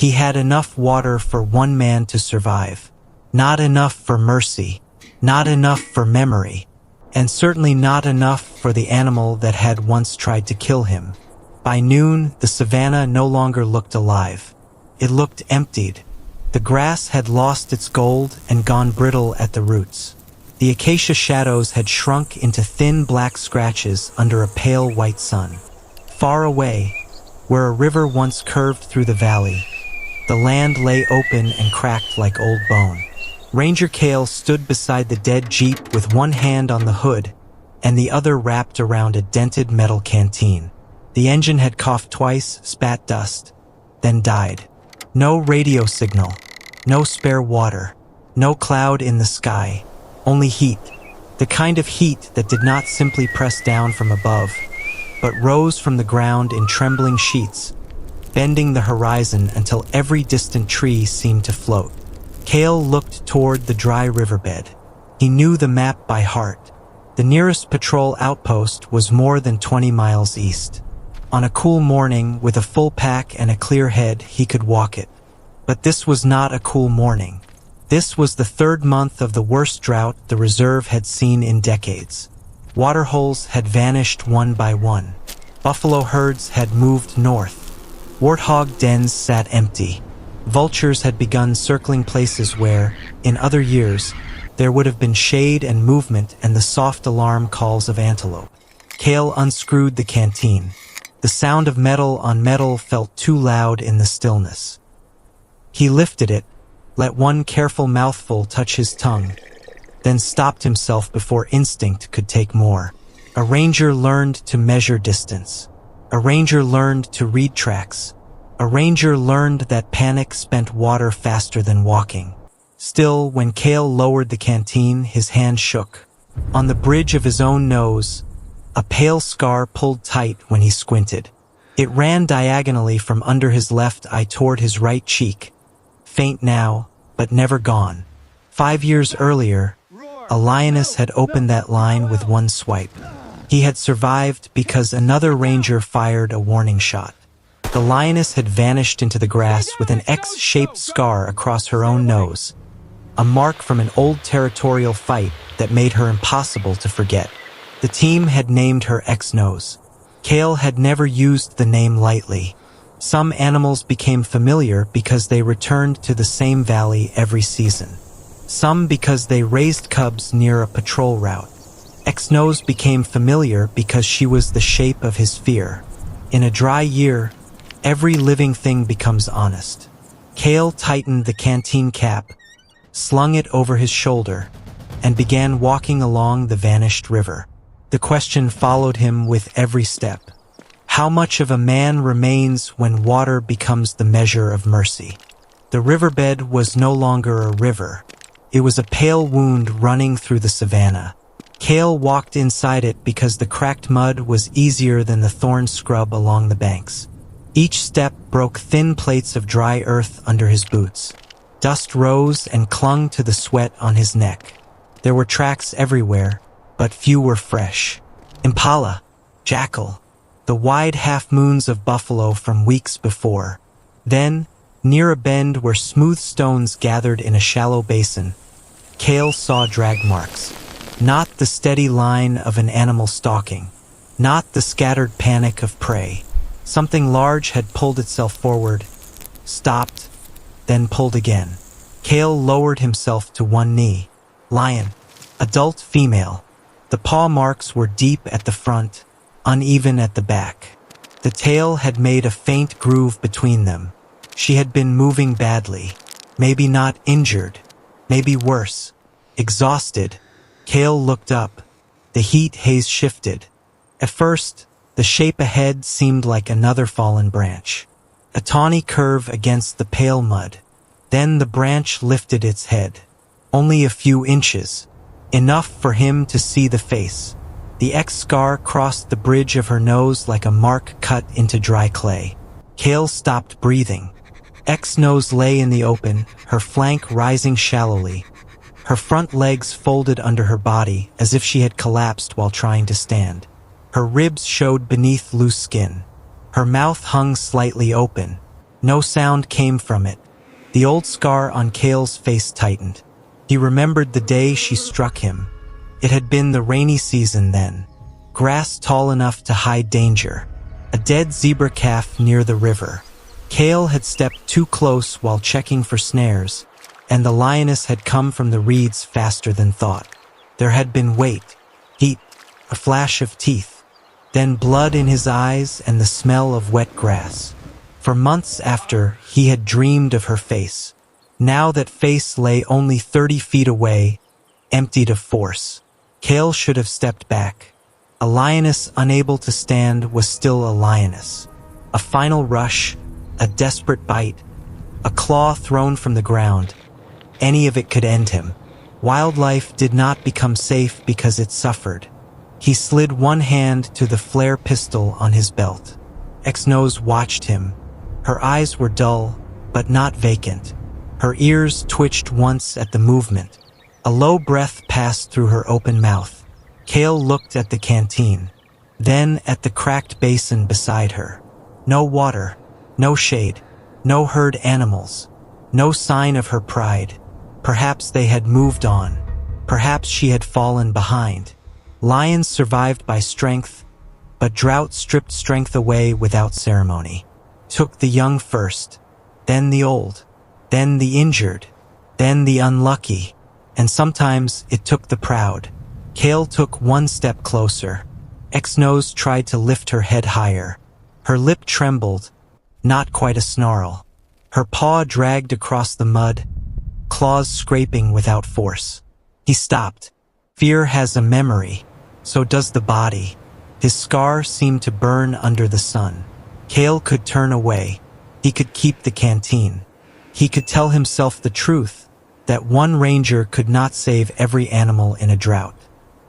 He had enough water for one man to survive. Not enough for mercy, not enough for memory, and certainly not enough for the animal that had once tried to kill him. By noon, the savanna no longer looked alive. It looked emptied. The grass had lost its gold and gone brittle at the roots. The acacia shadows had shrunk into thin black scratches under a pale white sun. Far away, where a river once curved through the valley, the land lay open and cracked like old bone. Ranger Kael stood beside the dead jeep with one hand on the hood and the other wrapped around a dented metal canteen. The engine had coughed twice, spat dust, then died. No radio signal, no spare water, no cloud in the sky, only heat. The kind of heat that did not simply press down from above, but rose from the ground in trembling sheets, bending the horizon until every distant tree seemed to float. Kael looked toward the dry riverbed. He knew the map by heart. The nearest patrol outpost was more than 20 miles east. On a cool morning, with a full pack and a clear head, he could walk it. But this was not a cool morning. This was the third month of the worst drought the reserve had seen in decades. Waterholes had vanished one by one. Buffalo herds had moved north. Warthog dens sat empty. Vultures had begun circling places where, in other years, there would have been shade and movement and the soft alarm calls of antelope. Kael unscrewed the canteen. The sound of metal on metal felt too loud in the stillness. He lifted it, let one careful mouthful touch his tongue, then stopped himself before instinct could take more. A ranger learned to measure distance. A ranger learned to read tracks. A ranger learned that panic spent water faster than walking. Still, when Kael lowered the canteen, his hand shook. On the bridge of his own nose, a pale scar pulled tight when he squinted. It ran diagonally from under his left eye toward his right cheek, faint now, but never gone. 5 years earlier, a lioness had opened that line with one swipe. He had survived because another ranger fired a warning shot. The lioness had vanished into the grass with an X-shaped scar across her own nose, a mark from an old territorial fight that made her impossible to forget. The team had named her X-Nose. Kael had never used the name lightly. Some animals became familiar because they returned to the same valley every season. Some because they raised cubs near a patrol route. X-Nose became familiar because she was the shape of his fear. In a dry year, every living thing becomes honest. Kael tightened the canteen cap, slung it over his shoulder, and began walking along the vanished river. The question followed him with every step. How much of a man remains when water becomes the measure of mercy? The riverbed was no longer a river. It was a pale wound running through the savanna. Kael walked inside it because the cracked mud was easier than the thorn scrub along the banks. Each step broke thin plates of dry earth under his boots. Dust rose and clung to the sweat on his neck. There were tracks everywhere, but few were fresh. Impala, jackal, the wide half-moons of buffalo from weeks before. Then, near a bend where smooth stones gathered in a shallow basin, Kael saw drag marks. Not the steady line of an animal stalking. Not the scattered panic of prey. Something large had pulled itself forward, stopped, then pulled again. Kael lowered himself to one knee. Lion, adult female. The paw marks were deep at the front, uneven at the back. The tail had made a faint groove between them. She had been moving badly. Maybe not injured. Maybe worse. Exhausted. Kael looked up. The heat haze shifted. At first, the shape ahead seemed like another fallen branch. A tawny curve against the pale mud. Then the branch lifted its head. Only a few inches. Enough for him to see the face. The X-scar crossed the bridge of her nose like a mark cut into dry clay. Kael stopped breathing. X-Nose lay in the open, her flank rising shallowly. Her front legs folded under her body as if she had collapsed while trying to stand. Her ribs showed beneath loose skin. Her mouth hung slightly open. No sound came from it. The old scar on Kael's face tightened. He remembered the day she struck him. It had been the rainy season then. Grass tall enough to hide danger. A dead zebra calf near the river. Kael had stepped too close while checking for snares, and the lioness had come from the reeds faster than thought. There had been weight, heat, a flash of teeth, then blood in his eyes and the smell of wet grass. For months after, he had dreamed of her face. Now that face lay only 30 feet away, emptied of force. Kael should have stepped back. A lioness unable to stand was still a lioness. A final rush, a desperate bite, a claw thrown from the ground. Any of it could end him. Wildlife did not become safe because it suffered. He slid one hand to the flare pistol on his belt. X-Nose watched him. Her eyes were dull, but not vacant. Her ears twitched once at the movement. A low breath passed through her open mouth. Kael looked at the canteen, then at the cracked basin beside her. No water, no shade, no herd animals, no sign of her pride. Perhaps they had moved on. Perhaps she had fallen behind. Lions survived by strength, but drought stripped strength away without ceremony. Took the young first, then the old, then the injured, then the unlucky, and sometimes it took the proud. Kael took one step closer. X-Nose tried to lift her head higher. Her lip trembled, not quite a snarl. Her paw dragged across the mud, claws scraping without force. He stopped. Fear has a memory, so does the body. His scar seemed to burn under the sun. Kael could turn away. He could keep the canteen. He could tell himself the truth, that one ranger could not save every animal in a drought.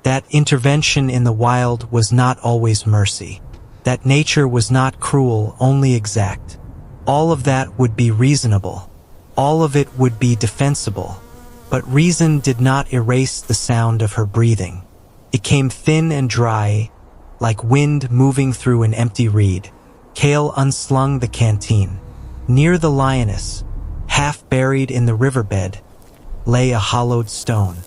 That intervention in the wild was not always mercy. That nature was not cruel, only exact. All of that would be reasonable. All of it would be defensible. But reason did not erase the sound of her breathing. It came thin and dry, like wind moving through an empty reed. Kael unslung the canteen. Near the lioness, half buried in the riverbed, lay a hollowed stone.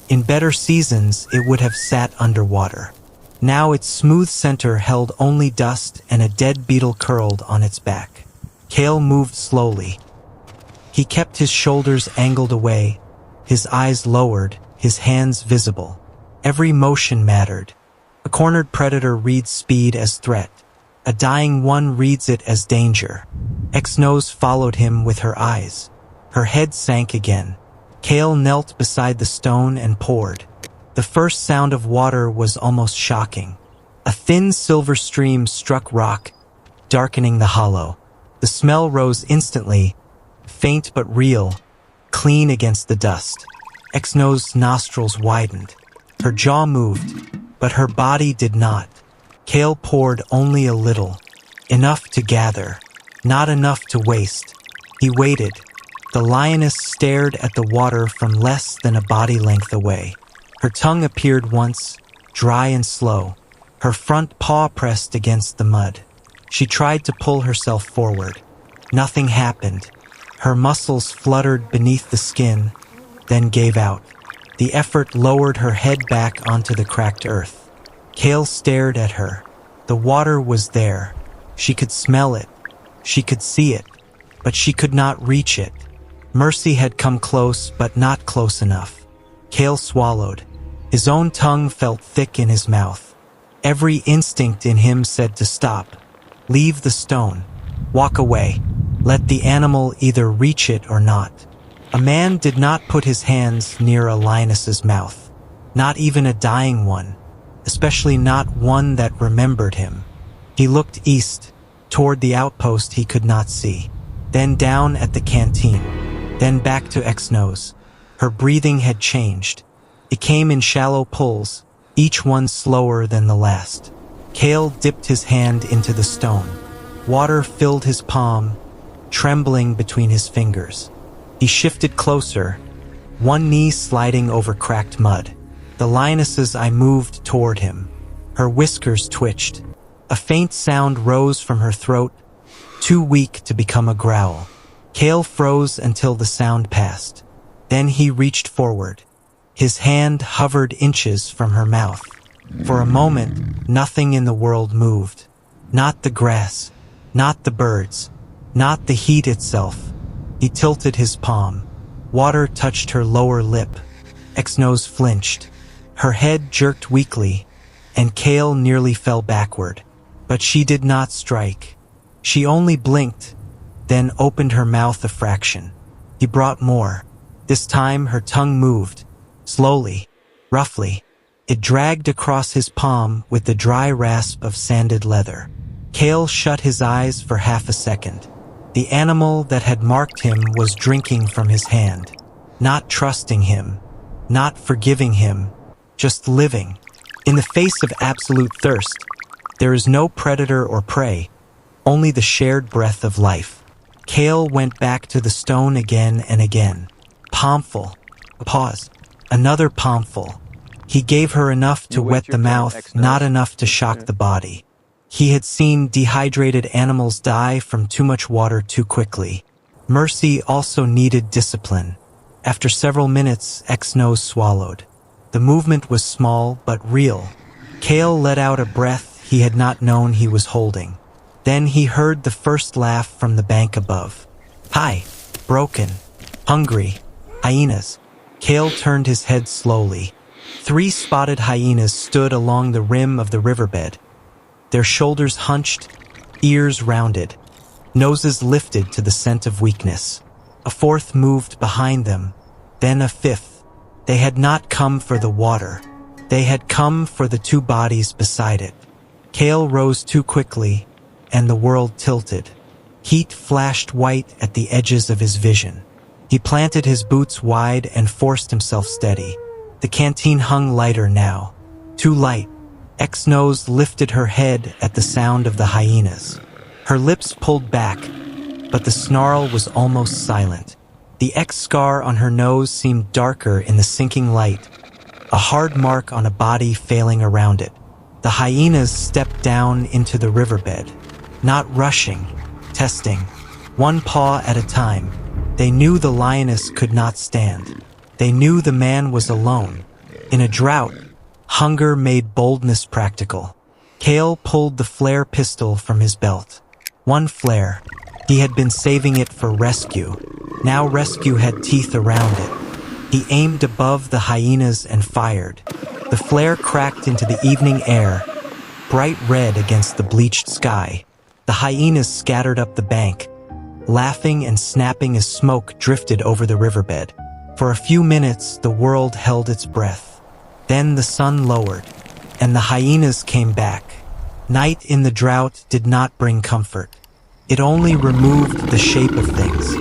In better seasons, it would have sat underwater. Now its smooth center held only dust and a dead beetle curled on its back. Kael moved slowly. He kept his shoulders angled away, his eyes lowered, his hands visible. Every motion mattered. A cornered predator reads speed as threat. A dying one reads it as danger. X-Nose followed him with her eyes. Her head sank again. Kael knelt beside the stone and poured. The first sound of water was almost shocking. A thin silver stream struck rock, darkening the hollow. The smell rose instantly, faint but real, clean against the dust. X-Nose's nostrils widened. Her jaw moved, but her body did not. Kael poured only a little, enough to gather, not enough to waste. He waited. The lioness stared at the water from less than a body length away. Her tongue appeared once, dry and slow. Her front paw pressed against the mud. She tried to pull herself forward. Nothing happened. Her muscles fluttered beneath the skin, then gave out. The effort lowered her head back onto the cracked earth. Kael stared at her. The water was there. She could smell it. She could see it. But she could not reach it. Mercy had come close, but not close enough. Kael swallowed. His own tongue felt thick in his mouth. Every instinct in him said to stop. Leave the stone. Walk away. Let the animal either reach it or not. A man did not put his hands near a lioness's mouth. Not even a dying one. Especially not one that remembered him. He looked east, toward the outpost he could not see. Then down at the canteen. Then back to X-Nose. Her breathing had changed. It came in shallow pulls, each one slower than the last. Kael dipped his hand into the stone. Water filled his palm, trembling between his fingers. He shifted closer, one knee sliding over cracked mud. The lioness's eye moved toward him. Her whiskers twitched. A faint sound rose from her throat, too weak to become a growl. Kael froze until the sound passed. Then he reached forward. His hand hovered inches from her mouth. For a moment, nothing in the world moved. Not the grass, not the birds, not the heat itself. He tilted his palm. Water touched her lower lip. X-Nose flinched. Her head jerked weakly, and Kael nearly fell backward. But she did not strike. She only blinked, then opened her mouth a fraction. He brought more. This time her tongue moved. Slowly, roughly. It dragged across his palm with the dry rasp of sanded leather. Kael shut his eyes for half a second. The animal that had marked him was drinking from his hand. Not trusting him. Not forgiving him. Just living. In the face of absolute thirst, there is no predator or prey, only the shared breath of life. Kael went back to the stone again and again. Palmful. A pause. Another palmful. He gave her enough to wet the mouth, not enough to shock the body. He had seen dehydrated animals die from too much water too quickly. Mercy also needed discipline. After several minutes, X-Nose swallowed. The movement was small but real. Kael let out a breath he had not known he was holding. Then he heard the first laugh from the bank above. Hi, broken, hungry, hyenas. Kael turned his head slowly. 3 spotted hyenas stood along the rim of the riverbed. Their shoulders hunched, ears rounded, noses lifted to the scent of weakness. A 4th moved behind them, then a 5th. They had not come for the water. They had come for the 2 bodies beside it. Kael rose too quickly, and the world tilted. Heat flashed white at the edges of his vision. He planted his boots wide and forced himself steady. The canteen hung lighter now. Too light. X-Nose lifted her head at the sound of the hyenas. Her lips pulled back, but the snarl was almost silent. The X scar on her nose seemed darker in the sinking light, a hard mark on a body failing around it. The hyenas stepped down into the riverbed, not rushing, testing, 1 paw at a time. They knew the lioness could not stand. They knew the man was alone. In a drought, hunger made boldness practical. Kael pulled the flare pistol from his belt. 1 flare. He had been saving it for rescue. Now rescue had teeth around it. He aimed above the hyenas and fired. The flare cracked into the evening air, bright red against the bleached sky. The hyenas scattered up the bank, laughing and snapping as smoke drifted over the riverbed. For a few minutes, the world held its breath. Then the sun lowered, and the hyenas came back. Night in the drought did not bring comfort. It only removed the shape of things.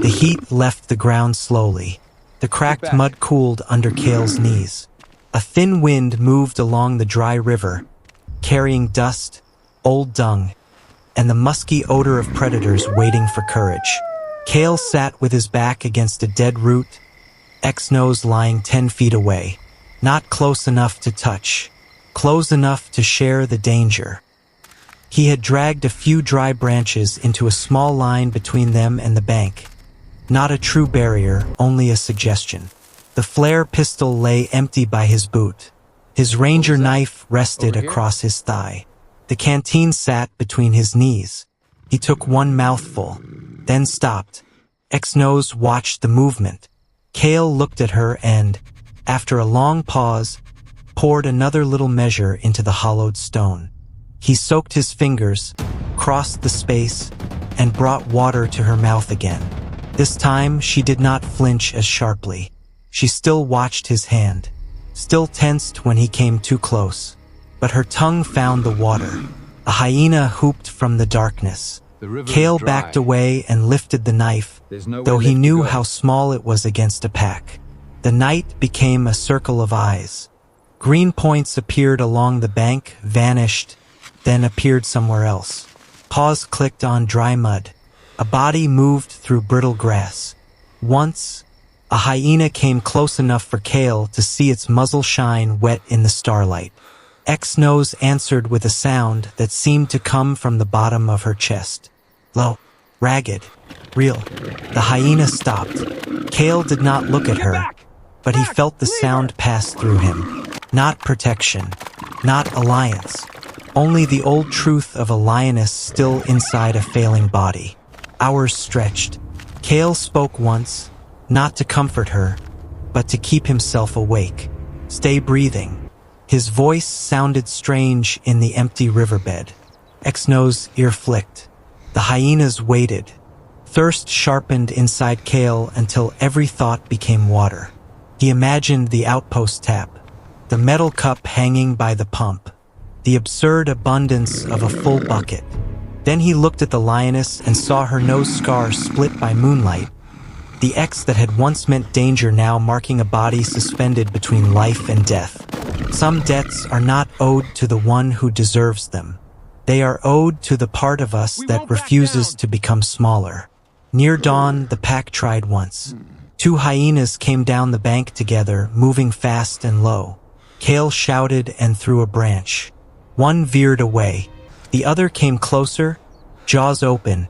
The heat left the ground slowly. The cracked mud cooled under Kael's knees. A thin wind moved along the dry river, carrying dust, old dung, and the musky odor of predators waiting for courage. Kael sat with his back against a dead root, X-Nose lying 10 feet away. Not close enough to touch, close enough to share the danger. He had dragged a few dry branches into a small line between them and the bank. Not a true barrier, only a suggestion. The flare pistol lay empty by his boot. His ranger knife rested across his thigh. The canteen sat between his knees. He took 1 mouthful, then stopped. X-Nose watched the movement. Kael looked at her and, after a long pause, poured another little measure into the hollowed stone. He soaked his fingers, crossed the space, and brought water to her mouth again. This time she did not flinch as sharply. She still watched his hand, still tensed when he came too close. But her tongue found the water. A hyena whooped from the darkness. Kael backed away and lifted the knife, though he knew how small it was against a pack. The night became a circle of eyes. Green points appeared along the bank, vanished, then appeared somewhere else. Paws clicked on dry mud. A body moved through brittle grass. Once, a hyena came close enough for Kael to see its muzzle shine wet in the starlight. X-Nose answered with a sound that seemed to come from the bottom of her chest. low, ragged, real. The hyena stopped. Kael did not look at her, but he felt the sound pass through him. Not protection, not alliance, only the old truth of a lioness still inside a failing body. Hours stretched. Kael spoke once, not to comfort her, but to keep himself awake. Stay breathing. His voice sounded strange in the empty riverbed. X-Nose ear flicked. The hyenas waited. Thirst sharpened inside Kael until every thought became water. He imagined the outpost tap, the metal cup hanging by the pump, the absurd abundance of a full bucket. Then he looked at the lioness and saw her nose scar split by moonlight. The X that had once meant danger now marking a body suspended between life and death. Some debts are not owed to the one who deserves them. They are owed to the part of us that refuses to become smaller. Near dawn, the pack tried once. Two hyenas came down the bank together, moving fast and low. Kael shouted and threw a branch. One veered away. The other came closer, jaws open,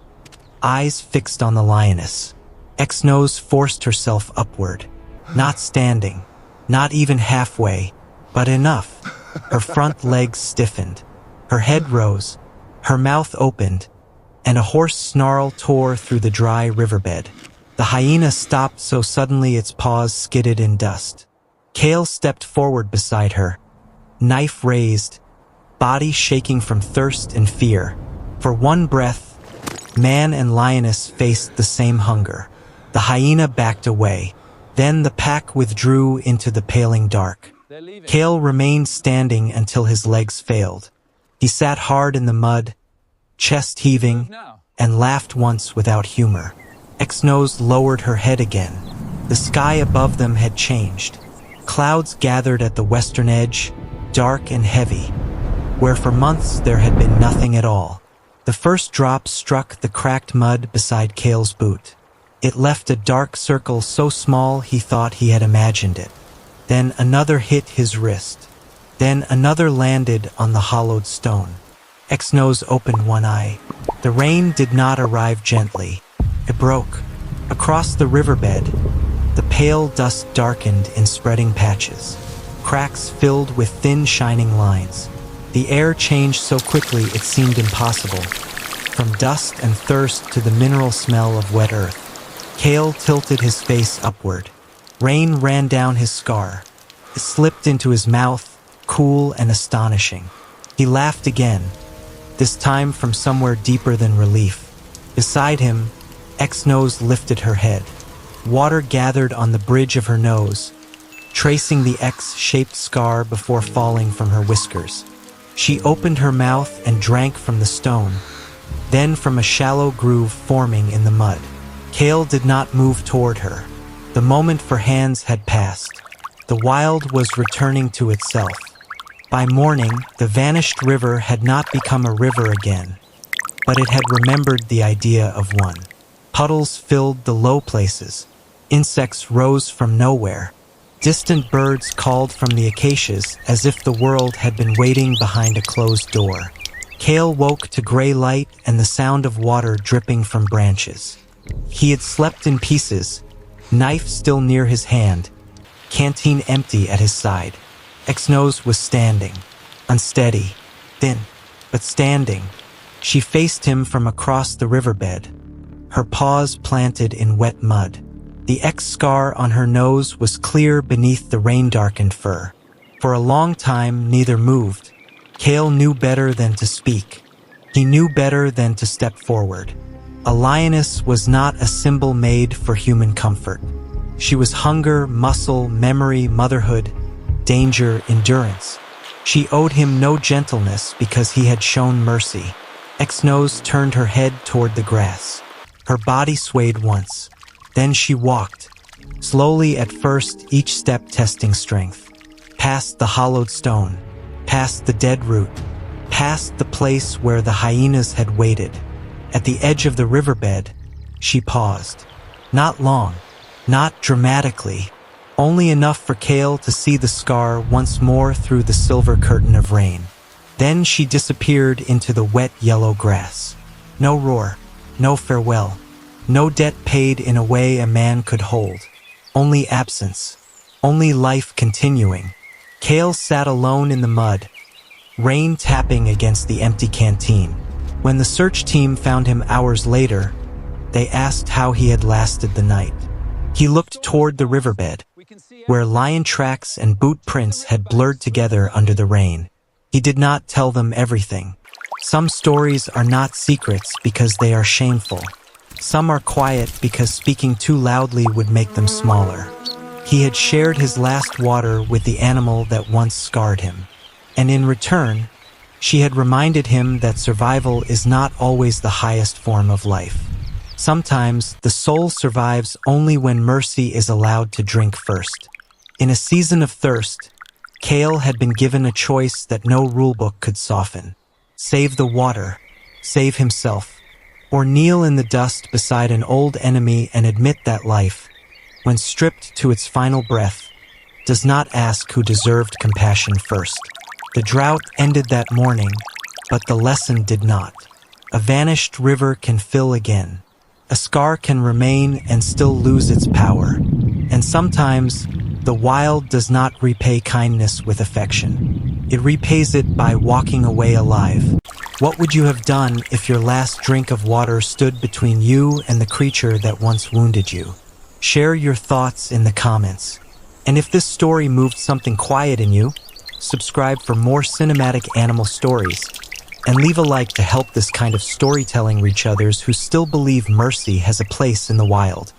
eyes fixed on the lioness. X-Nose forced herself upward. Not standing, not even halfway, but enough. Her front legs stiffened. Her head rose, her mouth opened, and a hoarse snarl tore through the dry riverbed. The hyena stopped so suddenly its paws skidded in dust. Kael stepped forward beside her, knife raised, body shaking from thirst and fear. For one breath, man and lioness faced the same hunger. The hyena backed away. Then the pack withdrew into the paling dark. Kael remained standing until his legs failed. He sat hard in the mud, chest heaving, and laughed once without humor. X-Nose lowered her head again. The sky above them had changed. Clouds gathered at the western edge, dark and heavy, where for months there had been nothing at all. The first drop struck the cracked mud beside Kael's boot. It left a dark circle so small he thought he had imagined it. Then another hit his wrist. Then another landed on the hollowed stone. X-Nose opened one eye. The rain did not arrive gently. It broke. Across the riverbed, the pale dust darkened in spreading patches. Cracks filled with thin shining lines. The air changed so quickly it seemed impossible. From dust and thirst to the mineral smell of wet earth. Kael tilted his face upward. Rain ran down his scar. It slipped into his mouth, cool and astonishing. He laughed again, this time from somewhere deeper than relief. Beside him, X-Nose lifted her head. Water gathered on the bridge of her nose, tracing the X-shaped scar before falling from her whiskers. She opened her mouth and drank from the stone, then from a shallow groove forming in the mud. Kael did not move toward her. The moment for hands had passed. The wild was returning to itself. By morning, the vanished river had not become a river again, but it had remembered the idea of one. Puddles filled the low places. Insects rose from nowhere. Distant birds called from the acacias as if the world had been waiting behind a closed door. Kael woke to gray light and the sound of water dripping from branches. He had slept in pieces, knife still near his hand, canteen empty at his side. X-Nose was standing, unsteady, thin, but standing. She faced him from across the riverbed, her paws planted in wet mud. The X scar on her nose was clear beneath the rain-darkened fur. For a long time, neither moved. Kael knew better than to speak. He knew better than to step forward. A lioness was not a symbol made for human comfort. She was hunger, muscle, memory, motherhood, danger, endurance. She owed him no gentleness because he had shown mercy. X-Nose turned her head toward the grass. Her body swayed once. Then she walked, slowly at first, each step testing strength. Past the hollowed stone, past the dead root, past the place where the hyenas had waited. At the edge of the riverbed, she paused. Not long, not dramatically, only enough for Kael to see the scar once more through the silver curtain of rain. Then she disappeared into the wet yellow grass. No roar, no farewell, no debt paid in a way a man could hold. Only absence, only life continuing. Kael sat alone in the mud, rain tapping against the empty canteen. When the search team found him hours later, they asked how he had lasted the night. He looked toward the riverbed, where lion tracks and boot prints had blurred together under the rain. He did not tell them everything. Some stories are not secrets because they are shameful. Some are quiet because speaking too loudly would make them smaller. He had shared his last water with the animal that once scarred him. And in return, she had reminded him that survival is not always the highest form of life. Sometimes, the soul survives only when mercy is allowed to drink first. In a season of thirst, Kael had been given a choice that no rulebook could soften. Save the water, save himself, or kneel in the dust beside an old enemy and admit that life, when stripped to its final breath, does not ask who deserved compassion first. The drought ended that morning, but the lesson did not. A vanished river can fill again. A scar can remain and still lose its power. And sometimes, the wild does not repay kindness with affection. It repays it by walking away alive. What would you have done if your last drink of water stood between you and the creature that once wounded you? Share your thoughts in the comments. And if this story moved something quiet in you, subscribe for more cinematic animal stories. And leave a like to help this kind of storytelling reach others who still believe mercy has a place in the wild.